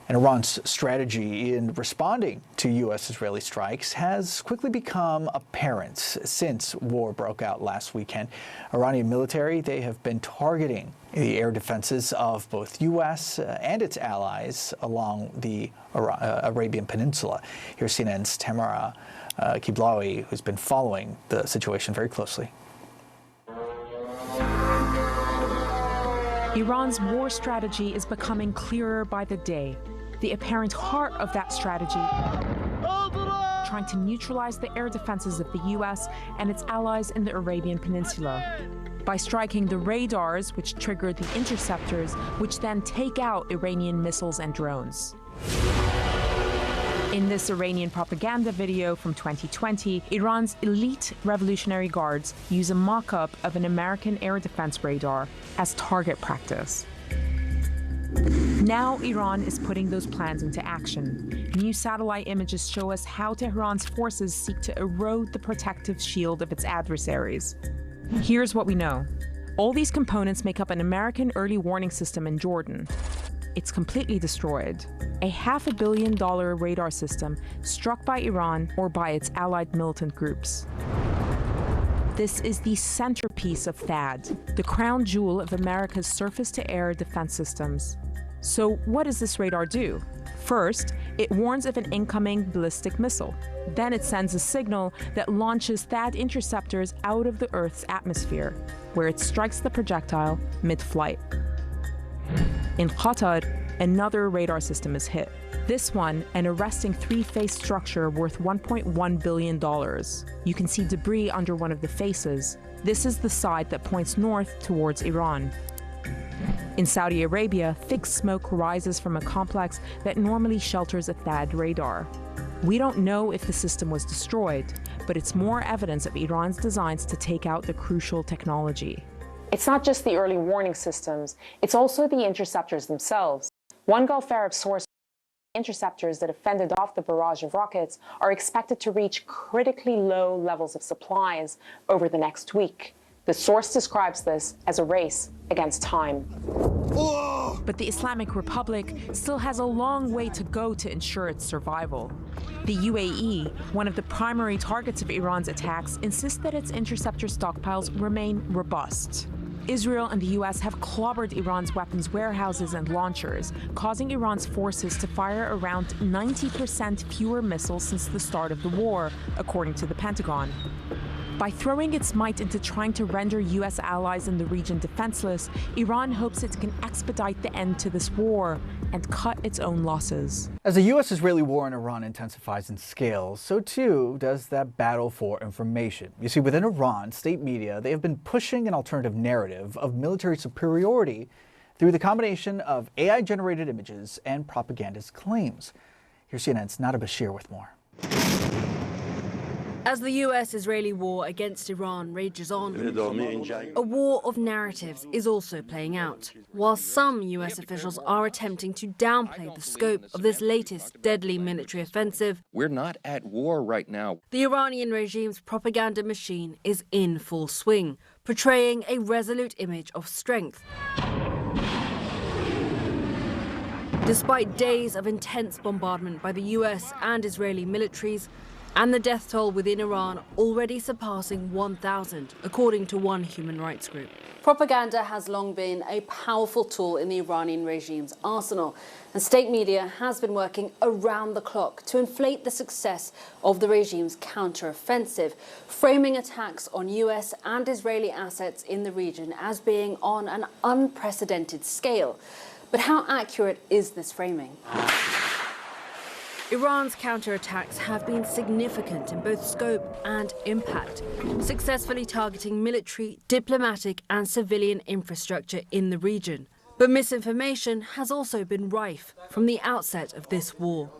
And Iran's strategy in responding to U.S.-Israeli strikes has quickly become apparent since war broke out last weekend. Iranian military, they have been targeting the air defenses of both U.S. and its allies along the Arabian Peninsula. Here's CNN's Tamara Kiblawi, who's been following the situation very closely. Iran's war strategy is becoming clearer by the day. The apparent heart of that strategy, trying to neutralize the air defenses of the U.S. and its allies in the Arabian Peninsula by striking the radars, which trigger the interceptors, which then take out Iranian missiles and drones. In this Iranian propaganda video from 2020, Iran's elite Revolutionary Guards use a mock-up of an American air defense radar as target practice. Now Iran is putting those plans into action. New satellite images show us how Tehran's forces seek to erode the protective shield of its adversaries. Here's what we know. All these components make up an American early warning system in Jordan. It's completely destroyed. A $500 million radar system struck by Iran or by its allied militant groups. This is the centerpiece of THAAD, the crown jewel of America's surface-to-air defense systems. So what does this radar do? First, it warns of an incoming ballistic missile. Then it sends a signal that launches THAAD interceptors out of the Earth's atmosphere, where it strikes the projectile mid-flight. In Qatar, another radar system is hit. This one, an arresting three-face structure worth $1.1 billion. You can see debris under one of the faces. This is the side that points north towards Iran. In Saudi Arabia, thick smoke rises from a complex that normally shelters a THAAD radar. We don't know if the system was destroyed, but it's more evidence of Iran's designs to take out the crucial technology. It's not just the early warning systems, it's also the interceptors themselves. One Gulf Arab source, interceptors that have fended off the barrage of rockets are expected to reach critically low levels of supplies over the next week. The source describes this as a race against time. But the Islamic Republic still has a long way to go to ensure its survival. The UAE, one of the primary targets of Iran's attacks, insists that its interceptor stockpiles remain robust. Israel and the U.S. have clobbered Iran's weapons warehouses and launchers, causing Iran's forces to fire around 90% fewer missiles since the start of the war, according to the Pentagon. By throwing its might into trying to render U.S. allies in the region defenseless, Iran hopes it can expedite the end to this war and cut its own losses. As the U.S.-Israeli war in Iran intensifies in scale, so too does that battle for information. You see, within Iran, state media, they have been pushing an alternative narrative of military superiority through the combination of AI-generated images and propagandist claims. Here's CNN's Nada Bashir with more. As the US-Israeli war against Iran rages on, a war of narratives is also playing out. While some US officials are attempting to downplay the scope of this latest deadly military offensive, we're not at war right now. The Iranian regime's propaganda machine is in full swing, portraying a resolute image of strength. Despite days of intense bombardment by the US and Israeli militaries, and the death toll within Iran already surpassing 1,000, according to one human rights group. Propaganda has long been a powerful tool in the Iranian regime's arsenal, and state media has been working around the clock to inflate the success of the regime's counter-offensive, framing attacks on US and Israeli assets in the region as being on an unprecedented scale. But how accurate is this framing? Iran's counterattacks have been significant in both scope and impact, successfully targeting military, diplomatic and civilian infrastructure in the region. But misinformation has also been rife from the outset of this war.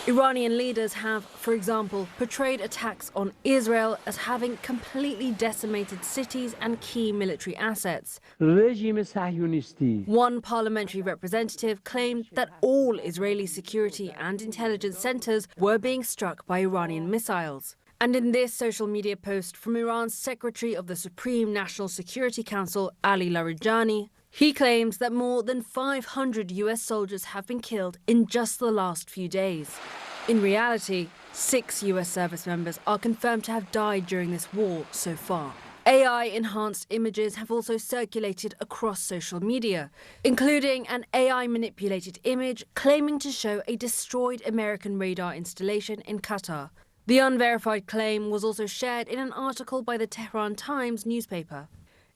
Iranian leaders have, for example, portrayed attacks on Israel as having completely decimated cities and key military assets. One parliamentary representative claimed that all Israeli security and intelligence centers were being struck by Iranian missiles. And in this social media post from Iran's Secretary of the Supreme National Security Council, Ali Larijani, He claims that more than 500 US soldiers have been killed in just the last few days. In reality, 6 US service members are confirmed to have died during this war so far. AI-enhanced images have also circulated across social media, including an AI-manipulated image claiming to show a destroyed American radar installation in Qatar. The unverified claim was also shared in an article by the Tehran Times newspaper.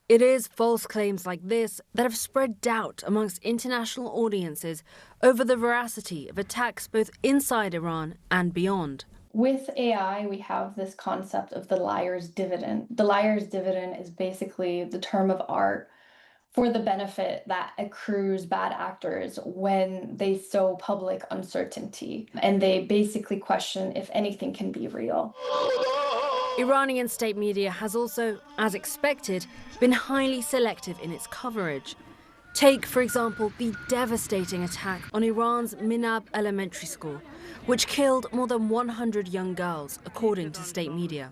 It is false claims like this that have spread doubt amongst international audiences over the veracity of attacks both inside Iran and beyond. With AI, we have this concept of the liar's dividend. The liar's dividend is basically the term of art for the benefit that accrues bad actors when they sow public uncertainty, and they basically question if anything can be real. Iranian state media has also, as expected, been highly selective in its coverage. Take, for example, the devastating attack on Iran's Minab Elementary School, which killed more than 100 young girls, according to state media.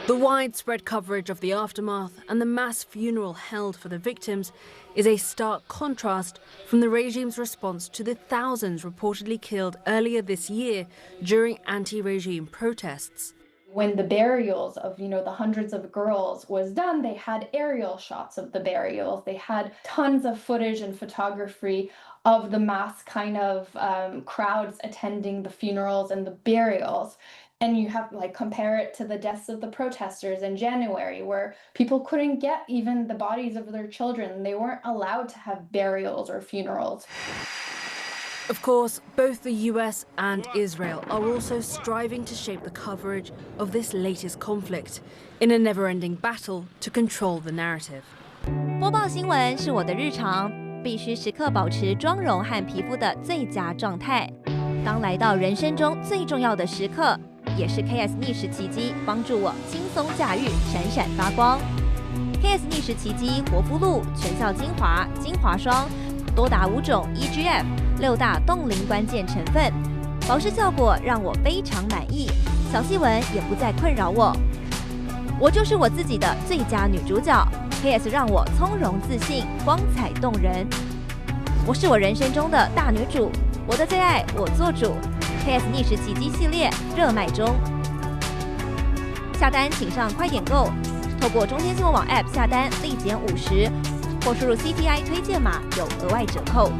The widespread coverage of the aftermath and the mass funeral held for the victims is a stark contrast from the regime's response to the thousands reportedly killed earlier this year during anti-regime protests. When the burials of, the hundreds of girls was done, they had aerial shots of the burials. They had tons of footage and photography of the mass kind of crowds attending the funerals and the burials. And you have compare it to the deaths of the protesters in January, where people couldn't get even the bodies of their children. They weren't allowed to have burials or funerals. Of course, both the US and Israel are also striving to shape the coverage of this latest conflict in a never-ending battle to control the narrative. 播报新闻是我的日常，必须时刻保持妆容和皮肤的最佳状态。当来到人生中最重要的时刻，也是 KS 逆时奇迹帮助我轻松驾驭，闪闪发光。KS 逆时奇迹活肤露全效精华、精华霜，多达5种 EGF。6大冻龄关键成分，保湿效果让我非常满意，小细纹也不再困扰我。我就是我自己的最佳女主角 ，KS 让我从容自信，光彩动人。我是我人生中的大女主，我的最爱我做主。KS 逆时奇迹系列热卖中，下单请上快点购，透过中天新闻网 App 下单立减50，或输入 CTI 推荐码有额外折扣。